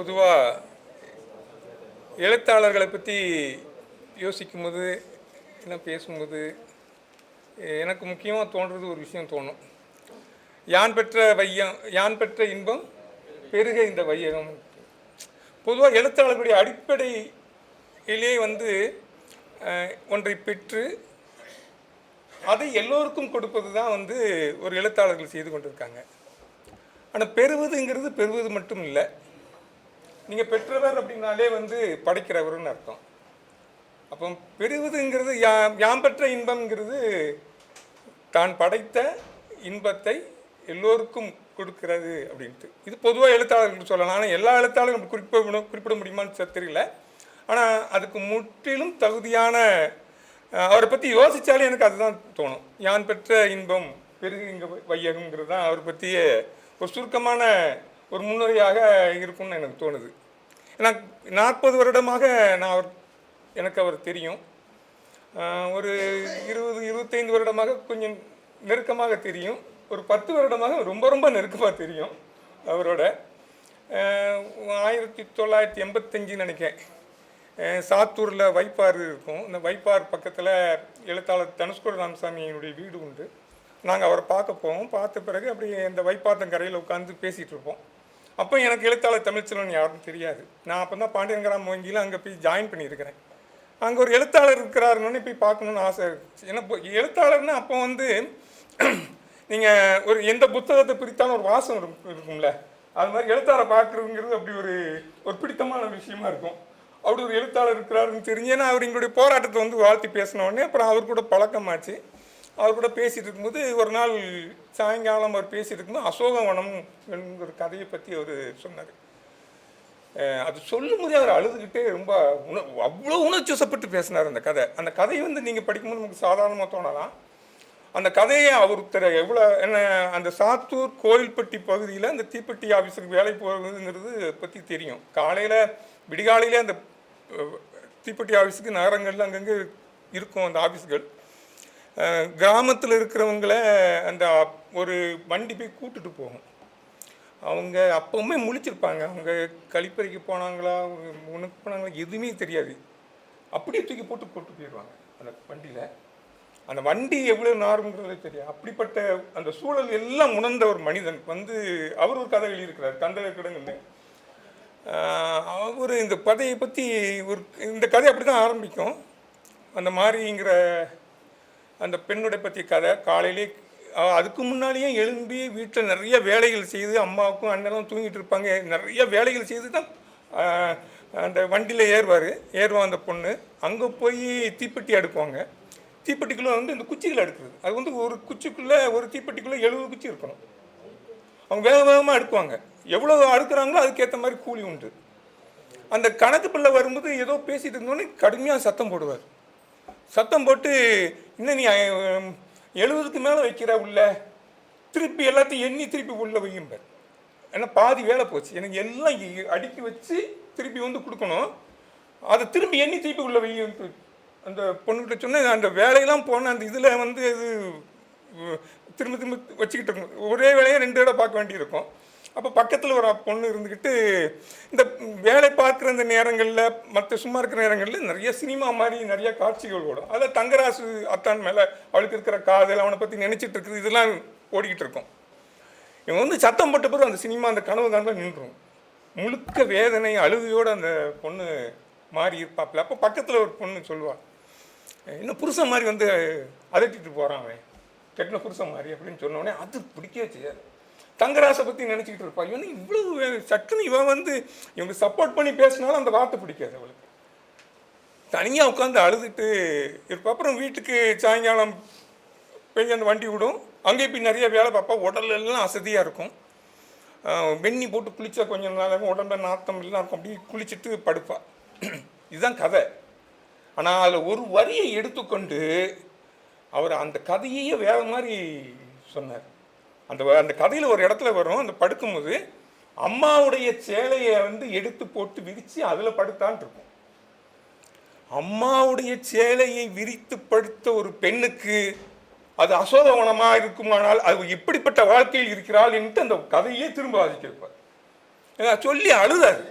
பொதுவாக எழுத்தாளர்களை பற்றி யோசிக்கும்போது என்ன பேசும்போது எனக்கு முக்கியமாக தோன்றது ஒரு விஷயம் தோணும். யான் பெற்ற இன்பம் பெருக இந்த வையகம். பொதுவாக எழுத்தாளர்களுடைய அடிப்படையிலே ஒன்றை பெற்று அதை எல்லோருக்கும் கொடுப்பது தான் ஒரு எழுத்தாளர்கள் செய்து கொண்டிருக்காங்க. ஆனால் பெறுவது மட்டும் இல்லை. நீங்கள் பெற்றவர் அப்படின்னாலே படைக்கிறவர்னு அர்த்தம். அப்போ பெறுவதுங்கிறது யாம் பெற்ற இன்பம்ங்கிறது தான் படைத்த இன்பத்தை எல்லோருக்கும் கொடுக்கிறது அப்படின்ட்டு. இது பொதுவாக எழுத்தாளர்கள் சொல்லலாம். ஆனால் எல்லா எழுத்தாளரும் குறிப்பிட முடியுமான்னு தெரியல. ஆனால் அதுக்கு முற்றிலும் தகுதியான அவரை பற்றி யோசித்தாலே எனக்கு அதுதான் தோணும். யான் பெற்ற இன்பம் பெருகு இங்கே வையகங்கிறது தான் அவரை பற்றிய ஒரு சுருக்கமான ஒரு முன்னுரையாக இருக்கும்னு எனக்கு தோணுது. ஏன்னா 40 வருடமாக எனக்கு அவர் தெரியும். ஒரு 20-25 வருடமாக கொஞ்சம் நெருக்கமாக தெரியும். ஒரு 10 வருடமாக ரொம்ப ரொம்ப நெருக்கமாக தெரியும் அவரோட. 1985 நினைக்கிறேன், சாத்தூரில் வைப்பாறு இருக்கும். இந்த வைப்பார் பக்கத்தில் எழுத்தாளர் தனுஷ்கோடி ராமசாமியினுடைய வீடு உண்டு. நாங்கள் அவரை பார்க்க போவோம். பார்த்த பிறகு அப்படி இந்த வைப்பாத்தங்கரையில் உட்காந்து பேசிகிட்டு இருப்போம். அப்போ எனக்கு எழுத்தாளர் தமிழ்ச்செல்வன் யாருன்னு தெரியாது. நான் அப்போ தான் பாண்டியன் கிராம வங்கியில் அங்கே போய் ஜாயின் பண்ணியிருக்கிறேன். அங்கே ஒரு எழுத்தாளர் இருக்கிறாருன்னு போய் பார்க்கணுன்னு ஆசை இருந்துச்சு. ஏன்னா எழுத்தாளர்னா அப்போ நீங்கள் ஒரு எந்த புத்தகத்தை பிரித்தாலும் ஒரு வாசம் இருக்கும்ல, அது மாதிரி எழுத்தாளரை பார்க்குறதுங்கிறது அப்படி ஒரு பிடித்தமான விஷயமா இருக்கும். அப்படி ஒரு எழுத்தாளர் இருக்கிறாருன்னு தெரிஞ்சு, ஏன்னா அவர் எங்களுடைய போராட்டத்தை வாழ்த்தி பேசினோடனே அப்புறம் அவர் கூட பழக்கமாச்சு. அவர் கூட பேசிகிட்டு இருக்கும்போது ஒரு நாள் சாயங்காலம் அவர் பேசிகிட்டு இருக்கும்போது அசோகவனம் ஒரு கதையை பற்றி அவர் சொன்னார். அது சொல்லும் போதே அவர் அழுதுகிட்டே ரொம்ப அவ்வளோ உணர்ச்சிவசப்பட்டு பேசினார். அந்த கதையை நீங்கள் படிக்கும்போது நமக்கு சாதாரணமாக தோணலாம். அந்த கதையை அவர் எவ்வளோ அந்த சாத்தூர் கோயில்பட்டி பகுதியில் அந்த தீப்பெட்டி ஆஃபீஸருக்கு வேலை போகிறதுங்கிறது பற்றி தெரியும். விடிகாலையில் அந்த தீப்பெட்டி ஆஃபீஸுக்கு நகரங்களில் அங்கங்கே இருக்கும் அந்த ஆஃபீஸுகள். கிராமத்தில் இருக்கிறவங்களை அந்த ஒரு வண்டி போய் கூட்டுட்டு போகும். அவங்க அப்போவுமே முழிச்சிருப்பாங்க. அவங்க கழிப்பறைக்கு போனாங்களா உனக்கு போனாங்களா எதுவுமே தெரியாது. அப்படியே தூக்கி போட்டு போயிடுவாங்க அந்த வண்டியில். அந்த வண்டி எவ்வளோ நாருங்கிறதே தெரியாது. அப்படிப்பட்ட அந்த சூழல் எல்லாம் உணர்ந்த ஒரு மனிதன் அவர் ஒரு கதை எழுதியிருக்கிறார், கந்தக கிடங்குன்னு. அவர் இந்த கதையை பற்றி இந்த கதை அப்படி தான் ஆரம்பிக்கும். அந்த மாதிரிங்கிற அந்த பெண்ணுடைய பற்றிய கதை. காலையிலே அதுக்கு முன்னாலேயே எழும்பி வீட்டில் நிறைய வேலைகள் செய்து, அம்மாவுக்கும் அண்ணனும் தூங்கிட்டு இருப்பாங்க, நிறைய வேலைகள் செய்து தான் அந்த வண்டியில் ஏறுவான் அந்த பொண்ணு. அங்கே போய் தீப்பெட்டி அடுக்குவாங்க. தீப்பெட்டிக்குள்ளே இந்த குச்சிகள் அடுக்குறது. அது ஒரு குச்சிக்குள்ளே ஒரு தீப்பெட்டிக்குள்ளே 70 குச்சி இருக்கணும். அவங்க வேகமாக அடுக்குவாங்க. எவ்வளோ அடுக்குறாங்களோ அதுக்கேற்ற மாதிரி கூலி உண்டு. அந்த கணக்கு பிள்ளை வரும்போது ஏதோ பேசிகிட்டு இருந்தோன்னே கடுமையாக சத்தம் போடுவார். சத்தம் போட்டு, இன்னும் நீ 70க்கு மேலே வைக்கிற உள்ள, திருப்பி எல்லாத்தையும் எண்ணி திருப்பி உள்ள வையும்பார். ஏன்னா பாதி வேலை போச்சு, எனக்கு எல்லாம் அடுக்கி வச்சு திருப்பி கொடுக்கணும், அதை திரும்பி எண்ணி திருப்பி உள்ள வையும். அந்த பொண்ணுக்கிட்ட சொன்னேன். அந்த வேலையெல்லாம் போன அந்த இதில் அது திரும்ப வச்சுக்கிட்டு இருக்கும். ஒரே வேலையை 2 தடவை பார்க்க வேண்டியிருக்கும். அப்போ பக்கத்தில் ஒரு பொண்ணு இருந்துக்கிட்டு இந்த வேலை பார்க்குற இந்த நேரங்களில், மற்ற சும்மா இருக்கிற நேரங்களில் நிறைய சினிமா மாதிரி நிறைய காட்சிகள் ஓடும். அதில் தங்கராசு அத்தான் மேலே அவளுக்கு இருக்கிற காதல், அவனை பற்றி நினச்சிட்டு இருக்குது, இதெல்லாம் ஓடிக்கிட்டு இருக்கும். இவன் சத்தம் போட்ட பிறகு அந்த சினிமா அந்த கனவு காணல நின்றுடும். முழுக்க வேதனை அழுகையோடு அந்த பொண்ணு மாறி இருப்பாப்பில். அப்போ பக்கத்தில் ஒரு பொண்ணு சொல்லுவாள், இன்னும் புருஷன் மாதிரி அதட்டிட்டு போகிறான் அவன், கெட்டின புருஷன் மாதிரி அப்படின்னு சொன்னோடனே அது பிடிக்கவே செய்யாது. தங்கராசை பற்றி நினச்சிக்கிட்டு இருப்பாள். இவன் இவ்வளவு சட்டுன்னு இவங்க சப்போர்ட் பண்ணி பேசினாலும் அந்த வார்த்தை பிடிக்காது அவளுக்கு. தனியாக உட்காந்து அழுதுட்டு இருப்பா. அப்புறம் வீட்டுக்கு சாயங்காலம் போய் அந்த வண்டி விடும். அங்கே போய் நிறைய வேலை பார்ப்பா. உடலெல்லாம் அசதியாக இருக்கும். வெந்நி போட்டு குளித்தா கொஞ்சம் நாளாக உடம்புல நாத்தம் எல்லாம் இருக்கும். அப்படி குளிச்சுட்டு படுப்பா. இதுதான் கதை. ஆனால் அதில் ஒரு வரியை எடுத்துக்கொண்டு அவர் அந்த கதையே வேற மாதிரி சொன்னார். அந்த கதையில் ஒரு இடத்துல வரும், அந்த படுக்கும்போது அம்மாவுடைய சேலையை எடுத்து போட்டு விரித்து அதில் படுத்தான்னு இருக்கும். அம்மாவுடைய சேலையை விரித்து படுத்த ஒரு பெண்ணுக்கு அது அசோகவனமாக இருக்குமானால் அது எப்படிப்பட்ட வாழ்க்கையில் இருக்கிறாள் என்று அந்த கதையே திரும்ப வாசிக்கிருப்பார். சொல்லி அழுதாரு.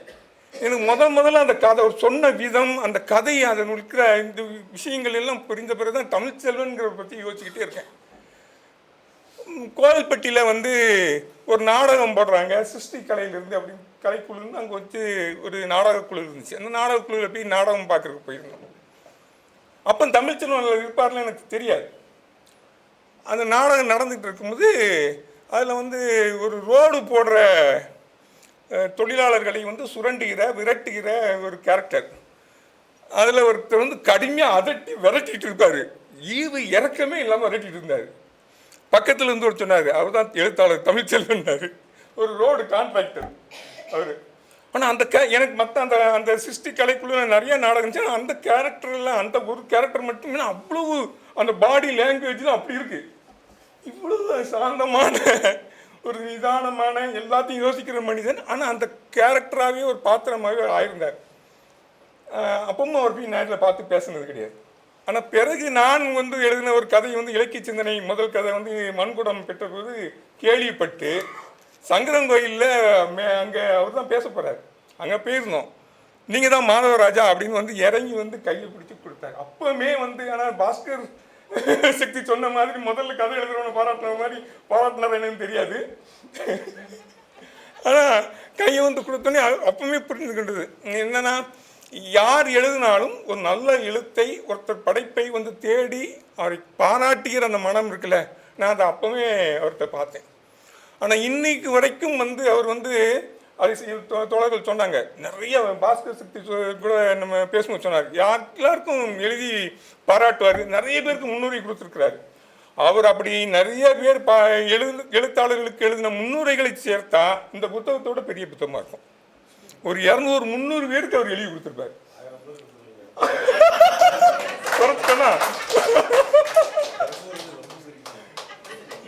எனக்கு முதல்ல அந்த கதை சொன்ன விதம், அந்த கதை, அதில் இருக்கிற இந்த விஷயங்கள் எல்லாம் புரிந்த பிறகு தான் தமிழ்ச்செல்வன்கிறத பற்றி யோசிச்சுக்கிட்டே இருக்கேன். கோவில்பட்டியில் வந்து ஒரு நாடகம் போடுறாங்க, சிருஷ்டி கலையிலேருந்து அப்படி கலைக்குழுன்னு அங்கே வச்சு ஒரு நாடகக்குழு இருந்துச்சு. அந்த நாடகக்குழுவில் போய் நாடகம் பார்க்குறதுக்கு போயிருந்தோம். அப்போ தமிழ்ச்செல்வன் இருப்பார்னு எனக்கு தெரியாது. அந்த நாடகம் நடந்துகிட்டு இருக்கும்போது அதில் வந்து ஒரு ரோடு போடுற தொழிலாளர்களை வந்து சுரண்டுகிற விரட்டுகிற ஒரு கேரக்டர். அதில் ஒருத்தர் வந்து கடுமையாக அதட்டி விரட்டிகிட்டு இருப்பார். ஈவு இறக்கமே இல்லாமல் விரட்டிகிட்டு இருந்தார். பக்கத்தில் இருந்து ஒரு சொன்னார், அவர் தான் எழுத்தாளர் தமிழ்ச்செல்வன்னார், ஒரு ரோடு கான்ட்ராக்டர் அவர். ஆனால் அந்த எனக்கு மற்ற அந்த அந்த சிருஷ்டி கலைக்குள்ள நிறைய நாடகம் இருந்துச்சு. ஆனால் அந்த கேரக்டரில் அந்த ஒரு கேரக்டர் மட்டுமே அவ்வளவு அந்த பாடி லாங்குவேஜ்லாம் அப்படி இருக்குது. இவ்வளவு சாந்தமான ஒரு நிதானமான எல்லாத்தையும் யோசிக்கிற மனிதன். ஆனால் அந்த கேரக்டராகவே ஒரு பாத்திரமாகவே ஆயிருந்தார். அப்பவும் அவர் போய் நேரில் பார்த்து பேசுனது கிடையாது. ஆனால் பிறகு நான் வந்து எழுதின ஒரு கதை வந்து இலக்கிய சிந்தனை முதல் கதை வந்து மண்குடம் பெற்றபோது கேள்விப்பட்டு சங்கரங்கோயிலில் அங்கே அவர் தான் பேச போகிறார். அங்கே போயிருந்தோம். நீங்கள் தான் மாதவராஜா அப்படின்னு வந்து இறங்கி வந்து கையை பிடிச்சி கொடுத்தாரு. அப்போவுமே வந்து ஆனால் பாஸ்கர் சக்தி சொன்ன மாதிரி முதல்ல கதை எழுதுறவனை பாராட்டின மாதிரி பாராட்டினார் என்னன்னு தெரியாது. ஆனால் கையை வந்து கொடுத்தோன்னே அப்பவுமே புரிஞ்சுக்கின்றது என்னன்னா, யார் எழுதினாலும் ஒரு நல்ல எழுத்தை ஒருத்தர் படைப்பை வந்து தேடி அவரை பாராட்டுகிற அந்த மனம் இருக்குல்ல, நான் அதை அப்போவே அவர்கிட்ட பார்த்தேன். ஆனால் இன்னைக்கு வரைக்கும் வந்து அவர் வந்து அது தோழர்கள் சொன்னாங்க, நிறைய பாஸ்கர் சக்தி கூட நம்ம பேசும்போது சொன்னார், எல்லாருக்கும் எழுதி பாராட்டுவார், நிறைய பேருக்கு முன்னுரை கொடுத்துருக்கிறாரு. அவர் அப்படி நிறைய பேர் எழுத்தாளர்களுக்கு எழுதின முன்னுரைகளை சேர்த்தா இந்த புத்தகத்தோட பெரிய புத்தகமாக இருக்கும். ஒரு 200-300 பேருக்கு அவர் எழுதி கொடுத்துருப்பார்.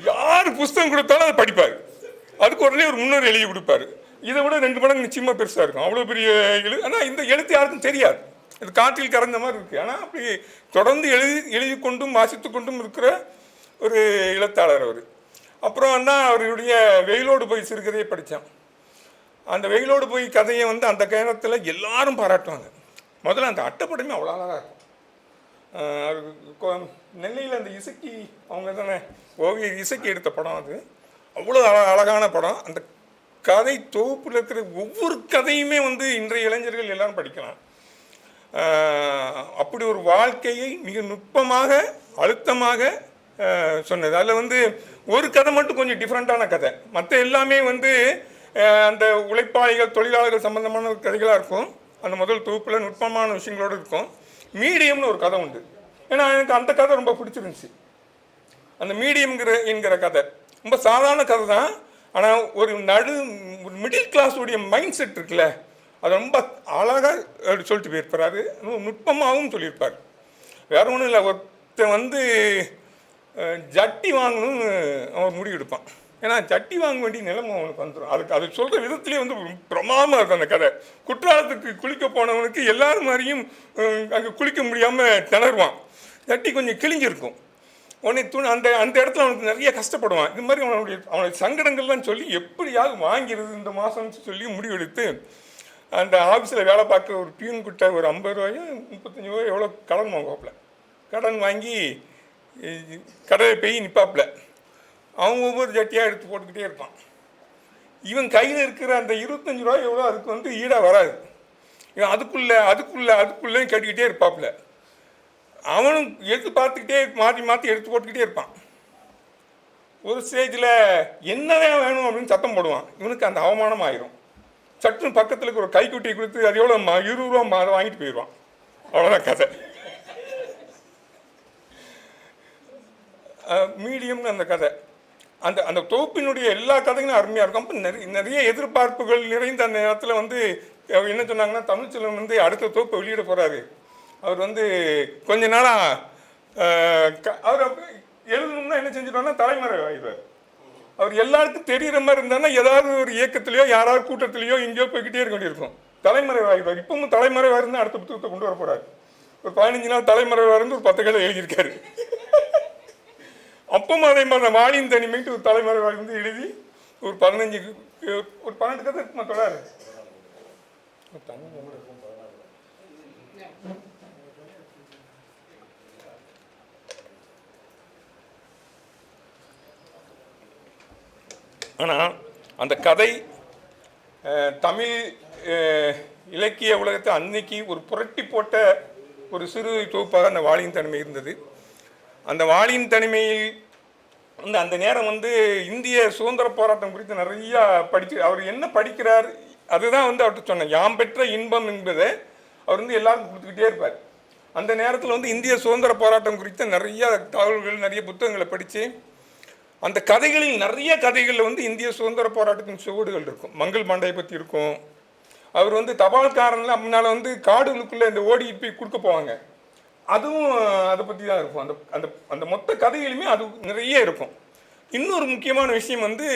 யார் புஸ்தகம் கொடுத்தாலும் அதை படிப்பார். அதுக்கு உடனே ஒரு முன்னுரை எழுதி கொடுப்பாரு. இதை விட 2 மடங்கு நிச்சயமாக பெருசாக இருக்கும். அவ்வளோ பெரிய ஆனால் இந்த எழுத்து யாருக்கும் தெரியாது, இது காற்றில் கரைஞ்ச மாதிரி இருக்குது. ஆனால் அப்படி தொடர்ந்து எழுதி கொண்டும் வாசித்து கொண்டும் இருக்கிற ஒரு எழுத்தாளர் அவர். அப்புறம் என்ன, அவருடைய வெயிலோடு போய் சிறுகதையை படித்தான். அந்த வெயிலோடு போய் கதையை வந்து அந்த காலத்தில் எல்லாரும் பாராட்டுவாங்க. முதல்ல அந்த அட்டைப்படமே அவ்வளோ அழகாக இருக்கும். நெல்லையில் அந்த இசக்கி அவங்க தானே ஓவியர் இசக்கி எடுத்த படம், அது அவ்வளோ அழகான படம். அந்த கதை தொகுப்பில் இருக்கிற ஒவ்வொரு கதையுமே வந்து இன்றைய இளைஞர்கள் எல்லாரும் படிக்கலாம். அப்படி ஒரு வாழ்க்கையை மிக நுட்பமாக அழுத்தமாக சொன்னது. அதில் வந்து ஒரு கதை மட்டும் கொஞ்சம் டிஃப்ரெண்ட்டான கதை, மற்ற எல்லாமே வந்து அந்த உழைப்பாளிகள் தொழிலாளர்கள் சம்பந்தமான கதைகளாக இருக்கும். அந்த முதல் தொகுப்பில் நுட்பமான விஷயங்களோடு இருக்கும். மீடியம்னு ஒரு கதை உண்டு. ஏன்னா எனக்கு அந்த கதை ரொம்ப பிடிச்சிருந்துச்சு. அந்த மீடியம் என்கிற கதை ரொம்ப சாதாரண கதை தான். ஆனால் ஒரு மிடில் கிளாஸுடைய மைண்ட் செட் இருக்குல்ல, அது ரொம்ப அழகாக சொல்லிட்டு போயிருப்பார். நுட்பமாகவும் சொல்லியிருப்பார். வேற ஒன்றும் இல்லை, ஒருத்தன் வந்து ஜட்டி வாங்கணும்னு அவன் முடிவு எடுப்பான். ஏன்னா ஜட்டி வாங்க வேண்டிய நிலைமை அவனுக்கு வந்துடும். அது சொல்கிற விதத்துலேயே வந்து பிரமாதமாக இருக்கும் அந்த கதை. குற்றாலத்துக்கு குளிக்க போனவனுக்கு எல்லாரும் மாதிரியும் அங்கே குளிக்க முடியாமல் திணறுவான். ஜட்டி கொஞ்சம் கிழிஞ்சிருக்கும். உடனே அந்த இடத்துல அவனுக்கு நிறைய கஷ்டப்படுவான். இது மாதிரி அவனுடைய சங்கடங்கள்லாம் சொல்லி எப்படியாவது வாங்கிறது இந்த மாதம்னு சொல்லி முடிவெடுத்து அந்த ஆஃபீஸில் வேலை பார்க்குற ஒரு பியூன்கிட்ட ஒரு 50 ரூபாயோ 35 ரூபாயோ எவ்வளோ கடன் வாங்குவாப்புல. கடன் வாங்கி கடையில் போய் நிற்பாப்புல. அவன் ஒவ்வொரு ஜட்டியாக எடுத்து போட்டுக்கிட்டே இருப்பான். இவன் கையில் இருக்கிற அந்த 25 ரூபாய் எவ்வளோ அதுக்கு வந்து ஈடாக வராது. இவன் அதுக்குள்ளே கட்டிக்கிட்டே இருப்பாப்புல. அவனும் எடுத்து பார்த்துக்கிட்டே மாற்றி எடுத்து போட்டுக்கிட்டே இருப்பான். ஒரு ஸ்டேஜில் என்னதான் வேணும் அப்படின்னு சத்தம் போடுவான். இவனுக்கு அந்த அவமானம் ஆயிரும். சட்டுன்னு பக்கத்தில் இருக்கிற ஒரு கைக்குட்டியை கொடுத்து அது எவ்வளோ 20 ரூபா அதை வாங்கிட்டு போயிடுவான். அவ்வளோதான் கதை. மீடியம்னு அந்த கதை. அந்த தொகுப்பினுடைய எல்லா கதைகளும் அருமையாக இருக்கும். அப்போ நிறைய எதிர்பார்ப்புகள் நிறைந்த அந்த நேரத்தில் வந்து என்ன சொன்னாங்கன்னா, தமிழ்ச்செல்வன் வந்து அடுத்த தொகுப்பை வெளியிட போகிறாரு. அவர் வந்து கொஞ்ச நாளாக அவர் எழுதணும்னா என்ன செஞ்சிட்டோம்னா தலைமறை ஆகிடுவார். அவர் எல்லாருக்கும் தெரிகிற மாதிரி இருந்தாருன்னா ஏதாவது ஒரு இயக்கத்திலையோ யாராவது கூட்டத்திலையோ எங்கேயோ போய்கிட்டே இருக்க வேண்டியிருக்கும். தலைமறைவாக ஆகிடுவார். இப்பவும் தலைமறைவாக இருந்தால் அடுத்த புத்தகத்தை கொண்டு வர போகிறார். ஒரு 15 நாள் தலைமறைவாக இருந்து ஒரு 10 கதை எழுதியிருக்காரு. அப்பவும் அதே மாதிரி வாணியின் தனிமைட்டு ஒரு தலைமறைவாக இருந்து எழுதி ஒரு 12 கதை இருக்குமா தொடர். ஆனால் அந்த கதை தமிழ் இலக்கிய உலகத்தை அன்னைக்கு ஒரு புரட்டி போட்ட ஒரு சிறு தொகுப்பாக அந்த வாளியின் தனிமை இருந்தது. அந்த வாளியின் தனிமையில் வந்து அந்த நேரம் வந்து இந்திய சுதந்திர போராட்டம் குறித்து நிறையா அவர் என்ன படிக்கிறார் அதுதான் வந்து அவர்கிட்ட சொன்னேன். யாம் பெற்ற இன்பம் என்பதை அவர் வந்து எல்லாருக்கும் கொடுத்துக்கிட்டே இருப்பார். அந்த நேரத்தில் வந்து இந்திய சுதந்திர போராட்டம் குறித்த நிறைய தகவல்கள், நிறைய புத்தகங்களை படித்து அந்த கதைகளில் நிறைய கதைகளில் வந்து இந்திய சுதந்திர போராட்டத்தின் சுவடுகள் இருக்கும். மங்கள் பாண்டையை பற்றி இருக்கும். அவர் வந்து தபால்காரன்ல முன்னால் வந்து காடுகளுக்குள்ளே இந்த ஓடி போய் கொடுக்க போவாங்க, அதுவும் அதை பற்றி தான் இருக்கும். அந்த அந்த அந்த மொத்த கதைகளுமே அது நிறைய இருக்கும். இன்னொரு முக்கியமான விஷயம் வந்து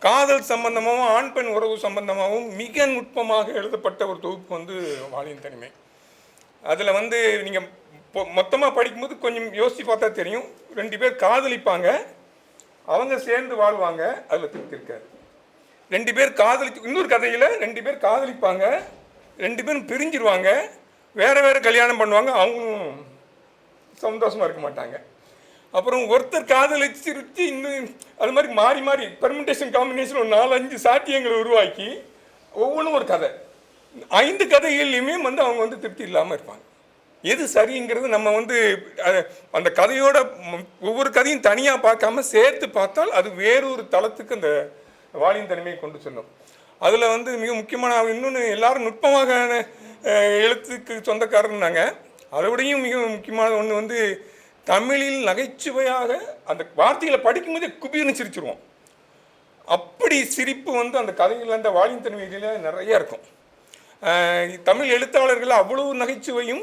காதல் சம்பந்தமாகவும் ஆண் பெண் உறவு சம்பந்தமாகவும் மிக நுட்பமாக எழுதப்பட்ட ஒரு தொகுப்பு வந்து வாளியின் தனிமை. அதில் வந்து நீங்கள் மொத்தமாக படிக்கும்போது கொஞ்சம் யோசித்து பார்த்தா தெரியும். 2 பேர் காதலிப்பாங்க, அவங்க சேர்ந்து வாழ்வாங்க, அதில் திருப்தி இருக்காது. 2 பேர் இன்னொரு கதையில் 2 பேர் காதலிப்பாங்க, 2 பேரும் பிரிஞ்சிருவாங்க, வேறு கல்யாணம் பண்ணுவாங்க, அவங்களும் சந்தோஷமாக இருக்க மாட்டாங்க. அப்புறம் ஒருத்தர் காதலிச்சிருச்சு இன்னும் அது மாதிரி மாறி மாறி பெர்மிட்டேஷன் காம்பினேஷன் ஒரு 4-5 சாத்தியங்களை உருவாக்கி ஒவ்வொன்றும் ஒரு கதை. 5 கதைகள்லையுமே வந்து அவங்க வந்து திருப்தி இல்லாமல் இருப்பாங்க. எது சரிங்கிறது நம்ம வந்து அந்த கதையோட ஒவ்வொரு கதையும் தனியாக பார்க்காம சேர்த்து பார்த்தால் அது வேறொரு தளத்துக்கு அந்த வாளியின் தனிமையை கொண்டு செல்லும். அதில் வந்து மிக முக்கியமான இன்னொன்று, எல்லாரும் நுட்பமாக எழுத்துக்கு சொந்தக்காரன்னாங்க. அதோடையும் மிக முக்கியமான ஒன்று வந்து தமிழில் நகைச்சுவையாக அந்த வார்த்தைகளை படிக்கும்போதே குபீர்னு சிரிச்சிருவோம். அப்படி சிரிப்பு வந்து அந்த கதைகளில் அந்த வாளியின் தனிமைகளில் நிறையா இருக்கும். தமிழ் எழுத்தாளர்கள் அவ்வளவு நகைச்சுவையும்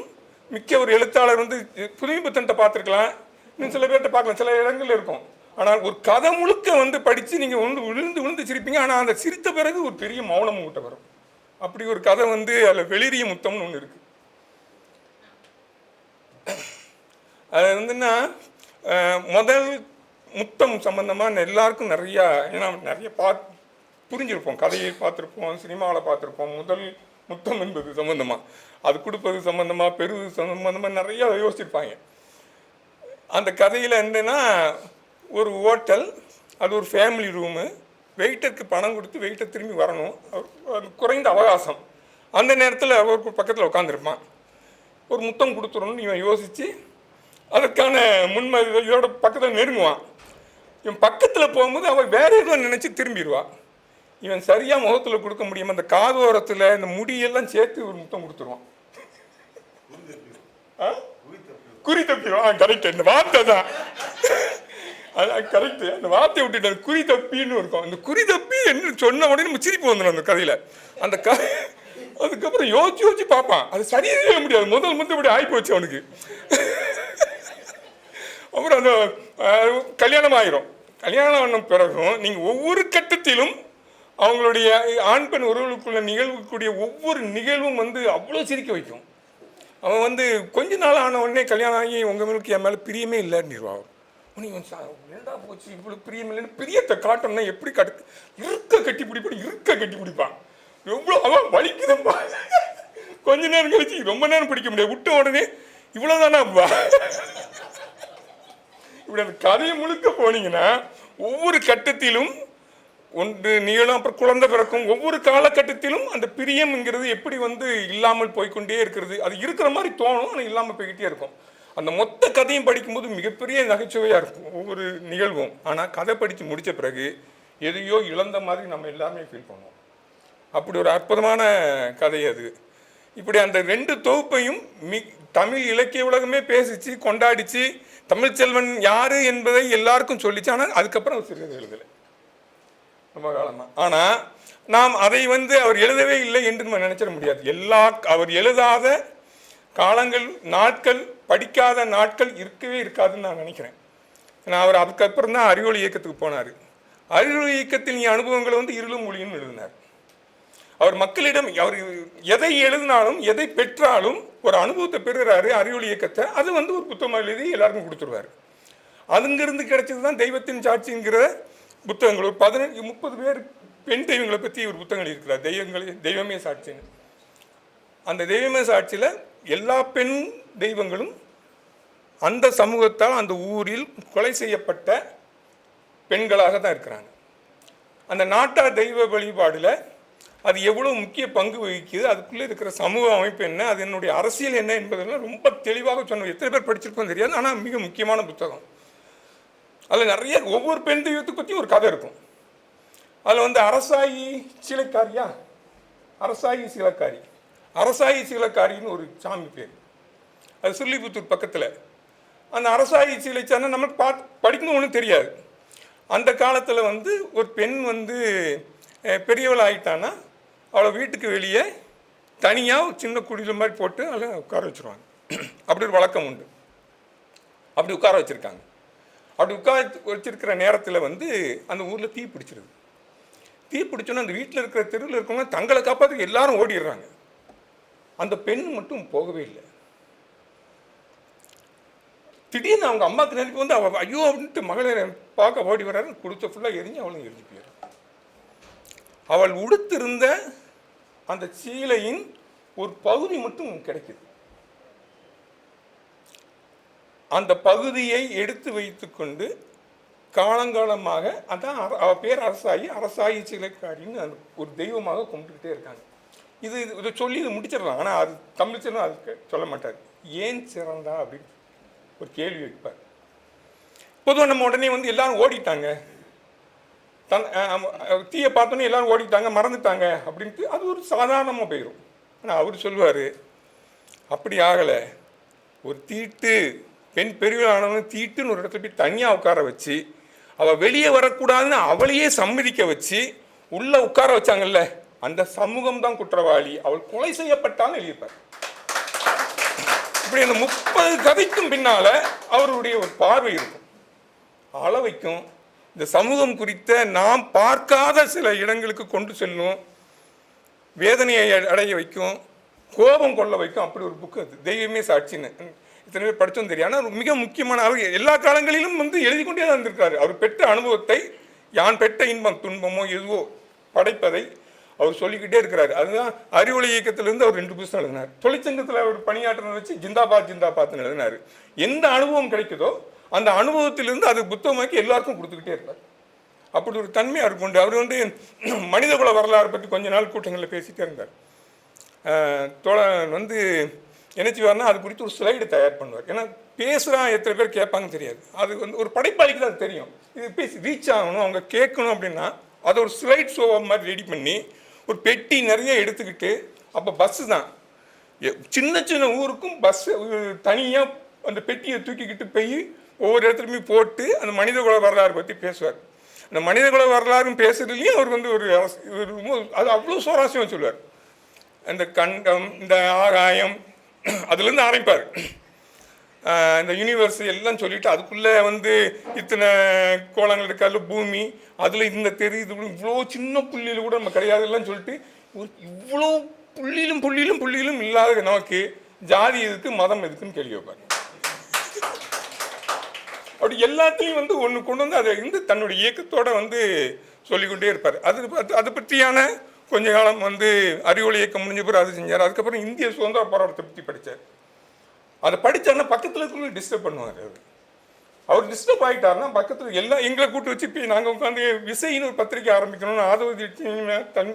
மிக்க ஒரு எழுத்தாளர் வந்து புதுமைப்பித்தன்ட்ட பார்த்துருக்கலாம், இன்னும் சில பேர்கிட்ட பார்க்கலாம், சில இடங்கள் இருக்கும். ஆனால் ஒரு கதை முழுக்க வந்து படித்து நீங்கள் விழுந்து சிரிப்பீங்க. ஆனால் அந்த சிரித்த பிறகு ஒரு பெரிய மௌனம் உங்கள்கிட்ட வரும். அப்படி ஒரு கதை வந்து அதில் வெளிரிய முத்தம்னு ஒன்று இருக்குது. அது வந்துன்னா முதல் முத்தம் சம்பந்தமாக எல்லாருக்கும் நிறையா, ஏன்னா நிறைய புரிஞ்சிருப்போம், கதையை பார்த்துருப்போம், சினிமாவில் பார்த்துருப்போம். முதல் முத்தம் என்பது சம்மந்தமாக, அது கொடுப்பது சம்மந்தமாக, பெறுவது சம்மந்தமாக நிறையா யோசிச்சிருப்பாங்க. அந்த கதையில் என்னன்னா, ஒரு ஹோட்டல், அது ஒரு ஃபேமிலி ரூமு, வெயிட்டருக்கு பணம் கொடுத்து வெயிட்டர் திரும்பி வரணும், அது குறைந்த அவகாசம். அந்த நேரத்தில் அவருக்கு பக்கத்தில் உட்காந்துருப்பான். ஒரு முத்தம் கொடுத்துடணும்னு இவன் யோசித்து அதற்கான இதோட பக்கத்தில் நெருங்குவான். இவன் பக்கத்தில் போகும்போது அவன் வேற எதுவும் நினச்சி திரும்பிடுவான். இவன் சரியாக முகத்தில் கொடுக்க முடியாமல் அந்த காதோரத்தில் இந்த முடியெல்லாம் சேர்த்து ஒரு முத்தம் கொடுத்துருவான். குறி தப்பிடுவான். கரெக்ட், இந்த வார்த்தை தான் கரெக்டு. அந்த வார்த்தையை விட்டுட்டு குறி தப்பின்னு இருக்கும். அந்த குறி தப்பி என்று சொன்ன உடனே நம்ம சிரிப்பு வந்துடும் அந்த கதையில். அந்த அதுக்கப்புறம் யோசிச்சு பார்ப்பான், அது சரியே செய்ய முடியாது, முதல் இப்படி ஆகிப்போச்சு அவனுக்கு. அப்புறம் அந்த கல்யாணம் ஆயிரும். கல்யாணம் ஆன பிறகும் நீங்கள் ஒவ்வொரு கட்டத்திலும் அவங்களுடைய ஆண் பெண் உறவுகளுக்குள்ள நிகழ்வுக்கூடிய ஒவ்வொரு நிகழ்வும் வந்து அவ்வளோ சிரிக்க வைக்கும். அவன் வந்து கொஞ்ச நாள் ஆன உடனே கல்யாணம் ஆகி உங்கள் மேலுக்கு என் மேலே பிரியமே இல்லைன்னு என்னடா போச்சு இவ்வளோ பிரியம் இல்லைன்னு பிரியத்தை காட்டணும்னா எப்படி இருக்க கட்டி பிடிப்பான். எவ்வளோ அவன் வலிக்குதும்பா. கொஞ்ச நேரம் கழிச்சு ரொம்ப நேரம் பிடிக்க முடியாது, விட்ட உடனே இவ்வளோதானாப்பா. இப்படி அந்த கதையை முழுக்க போனீங்கன்னா ஒவ்வொரு கட்டத்திலும் ஒன்று நீளம், அப்புறம் குழந்தை பிறக்கும், ஒவ்வொரு காலகட்டத்திலும் அந்த பிரியம்ங்கிறது எப்படி வந்து இல்லாமல் போய்கொண்டே இருக்கிறது. அது இருக்கிற மாதிரி தோணும், ஆனால் இல்லாமல் போய்கிட்டே இருக்கும். அந்த மொத்த கதையும் படிக்கும்போது மிகப்பெரிய நகைச்சுவையாக இருக்கும் ஒவ்வொரு நிகழ்வும். ஆனால் கதை படித்து முடித்த பிறகு எதையோ இழந்த மாதிரி நம்ம எல்லாருமே ஃபீல் பண்ணுவோம். அப்படி ஒரு அற்புதமான கதை அது. இப்படி அந்த 2 தொகுப்பையும் தமிழ் இலக்கிய உலகமே பேசிச்சு, கொண்டாடிச்சு. தமிழ்ச்செல்வன் யார் என்பதை எல்லாருக்கும் சொல்லிச்சு. ஆனால் அதுக்கப்புறம் சிறிது எழுதலை ரொம்ப காலமாக. ஆனால் நாம் அதை வந்து அவர் எழுதவே இல்லை என்று நம்ம நினைச்சிட முடியாது. அவர் எழுதாத காலங்கள், நாட்கள், படிக்காத நாட்கள் இருக்கவே இருக்காதுன்னு நான் நினைக்கிறேன். ஏன்னா அவர் அதுக்கப்புறம் தான் அறிவொளி இயக்கத்துக்கு போனார். அறிவொளி இயக்கத்தின் அனுபவங்களை வந்து இருளும் மொழியும் எழுதினார். அவர் மக்களிடம் அவர் எதை எழுதினாலும் எதை பெற்றாலும் ஒரு அனுபவத்தை பெறுகிறாரு அறிவொளி இயக்கத்தை. அது வந்து ஒரு புத்தகமாக எழுதி எல்லாருக்கும் கொடுத்துருவார். அதுங்கிருந்து கிடைச்சது தான் தெய்வத்தின் சாட்சிங்கிற புத்தகங்கள். ஒரு 15-30 பேர் பெண் தெய்வங்களை பற்றி ஒரு புத்தகங்கள் இருக்கிறார், தெய்வமே சாட்சின்னு. அந்த தெய்வமே சாட்சியில் எல்லா பெண் தெய்வங்களும் அந்த சமூகத்தால் அந்த ஊரில் கொலை செய்யப்பட்ட பெண்களாக தான் இருக்கிறாங்க. அந்த நாட்டார் தெய்வ வழிபாடில் அது எவ்வளோ முக்கிய பங்கு வகிக்குது, அதுக்குள்ளே இருக்கிற சமூக அமைப்பு என்ன, அது என்னுடைய அரசியல் என்ன என்பதெல்லாம் ரொம்ப தெளிவாக சொன்னோம். எத்தனை பேர் படிச்சிருக்கோம் தெரியாது, ஆனால் மிக முக்கியமான புத்தகம். அதில் நிறைய ஒவ்வொரு பெண் தெய்வத்தை பற்றி ஒரு கதை இருக்கும். அதில் அரசாயி சீலைக்காரியா, அரசாயி சீலக்காரி, அரசாயி சீலக்காரின்னு ஒரு சாமி பேர். அது சுள்ளிபுத்தூர் பக்கத்தில். அந்த அரசாயி சீலைச்சானா நமக்கு படிக்கணும் ஒன்றும் தெரியாது. அந்த காலத்தில் ஒரு பெண் பெரியவள் ஆகிட்டான்னா அவளை வீட்டுக்கு வெளியே தனியாக சின்ன குடியில் மாதிரி போட்டு அதில் உட்கார வச்சுருவாங்க. அப்படி ஒரு வழக்கம் உண்டு. அப்படி உட்கார வச்சுருக்காங்க. அப்படி உட்கார வச்சிருக்கிற நேரத்தில் அந்த ஊரில் தீ பிடிச்சிருது. தீ பிடிச்சோன்னா அந்த வீட்டில் இருக்கிற தெருவில் இருக்கவங்க தங்களை காப்பாற்ற எல்லாரும் ஓடிடுறாங்க. அந்த பெண் மட்டும் போகவே இல்லை. திடீர்னு அவங்க அம்மாவுக்கு நினைப்பு அவள் ஐயோ அப்படின்ட்டு மகளை பார்க்க ஓடி வர்றாரு. கொடுத்த ஃபுல்லாக எரிஞ்சு அவளும் எரிஞ்சு போயிடும். அவள் உடுத்திருந்த அந்த சீலையின் ஒரு பகுதி மட்டும் கிடைக்குது. அந்த பகுதியை எடுத்து வைத்து கொண்டு காலங்காலமாக அதான் அவள் பேர் அரசாயி, அரசாயி சீலைக்காரின்னு அந்த ஒரு தெய்வமாக கும்பிட்டுக்கிட்டே இருக்காங்க. இதை சொல்லி இது முடிச்சிடலாம். ஆனால் அது தமிழ் சின்ன அதுக்கு சொல்ல மாட்டார். ஏன் சிறந்தா அப்படின்னு ஒரு கேள்வி வைப்பார். பொதுவாக நம்ம உடனே எல்லாரும் ஓடிட்டாங்க, தீயை பார்த்தோன்னே எல்லாரும் ஓடிட்டாங்க, மறந்துட்டாங்க அப்படின்ட்டு அது ஒரு சாதாரணமாக போயிடும். ஆனால் அவர் சொல்லுவார், அப்படி ஆகலை. ஒரு தீட்டு பெண் பெரியவளானவன் தீட்டுன்னு ஒரு இடத்துல போய் தனியாக உட்கார வச்சு அவள் வெளியே வரக்கூடாதுன்னு அவளையே சம்மதிக்க வச்சு உள்ளே உட்கார வச்சாங்கல்ல, அந்த சமூகம் தான் குற்றவாளி, அவள் கொலை செய்யப்பட்டான்னு எழுதியிருப்பார். இப்படி அந்த 30 கதைக்கும் பின்னால அவருடைய ஒரு பார்வை இருக்கும், அள வைக்கும். இந்த சமூகம் குறித்த நாம் பார்க்காத சில இடங்களுக்கு கொண்டு செல்லும், வேதனையை அடைய வைக்கும், கோபம் கொள்ள வைக்கும். அப்படி ஒரு புக்கு அது, தெய்வமே சாட்சின்னு. இத்தனை பேர் படித்தோம் தெரியும். ஆனால் மிக முக்கியமான அவர் எல்லா காலங்களிலும் எழுதி கொண்டே தான் இருந்திருக்காரு. அவர் பெற்ற அனுபவத்தை, யான் பெற்ற இன்பம் துன்பமோ எதுவோ படைப்பதை அவர் சொல்லிக்கிட்டே இருக்கிறாரு. அதுதான் அறிவொளி இயக்கத்திலிருந்து அவர் 2 புத்தகம் எழுதினார். தொழிற்சங்கத்தில் அவர் பணியாற்றினதை வச்சு ஜிந்தாபாத் ஜிந்தாபாத்னு எழுதினார். எந்த அனுபவம் கிடைக்குதோ அந்த அனுபவத்திலிருந்து அது புத்தகமாக்கி எல்லாருக்கும் கொடுத்துக்கிட்டே இருப்பார். அப்படி ஒரு தன்மை அவருக்கு உண்டு. அவர் மனிதகுல வரலாறு பற்றி கொஞ்ச நாள் கூட்டங்களில் பேசிகிட்டே இருந்தார். தோழன் என்ன செய்வார்னா அது குறித்து ஒரு ஸ்லைடு தயார் பண்ணுவார். ஏன்னா பேசுகிறான் எத்தனை பேர் கேட்பாங்கன்னு தெரியாது. அது ஒரு படைப்பாளிக்கு தான் அது தெரியும். இது பேசி ரீச் ஆகணும், அவங்க கேட்கணும் அப்படின்னா அதை ஒரு ஸ்லைட் ஷோ மாதிரி ரெடி பண்ணி ஒரு பெட்டி நிறைய எடுத்துக்கிட்டு, அப்போ பஸ்ஸு தான் சின்ன சின்ன ஊருக்கும் பஸ்ஸு தனியாக அந்த பெட்டியை தூக்கிக்கிட்டு போய் ஒவ்வொரு இடத்துலையுமே போட்டு அந்த மனிதகுல வரலாறு பற்றி பேசுவார். அந்த மனிதகுல வரலாறும் பேசுறதுலேயும் அவர் ஒரு அது அவ்வளோ சுவாரஸ்யம் சொல்லுவார். அந்த கண்டம், இந்த ஆகாயம், அதுலேருந்து ஆரம்பிப்பார். இந்த யூனிவர்ஸ் எல்லாம் சொல்லிவிட்டு அதுக்குள்ளே இத்தனை கோலங்கள் இருக்க, அதில் பூமி, அதில் இந்த தெரியுது, இவ்வளோ சின்ன புள்ளியில் கூட நம்ம கிடையாதுலாம் சொல்லிட்டு இவ்வளோ புள்ளியிலும் இல்லாத நமக்கு ஜாதி எதுக்கு, மதம் எதுக்குன்னு கேள்வி வைப்பார். அப்படி எல்லாத்தையும் ஒன்று கொண்டு அதை தன்னுடைய இயக்கத்தோடு சொல்லிக்கொண்டே இருப்பார். அது பற்றியான கொஞ்ச காலம் அறிவொளி இயக்கம் முடிஞ்ச பிறகு அது செஞ்சார். அதுக்கப்புறம் இந்திய சுதந்திர போராட்டத்தை பற்றி படித்தார். அதை படித்தாருன்னா பக்கத்தில் இருக்கிறவங்க டிஸ்டர்ப் பண்ணுவார். அவர் டிஸ்டர்ப் ஆகிட்டாருன்னா பக்கத்தில் எல்லாம் எங்களை கூட்டு வச்சு இப்போ நாங்கள் உட்காந்து விசைன்னு ஒரு பத்திரிக்கை ஆரம்பிக்கணும்னு ஆதரவு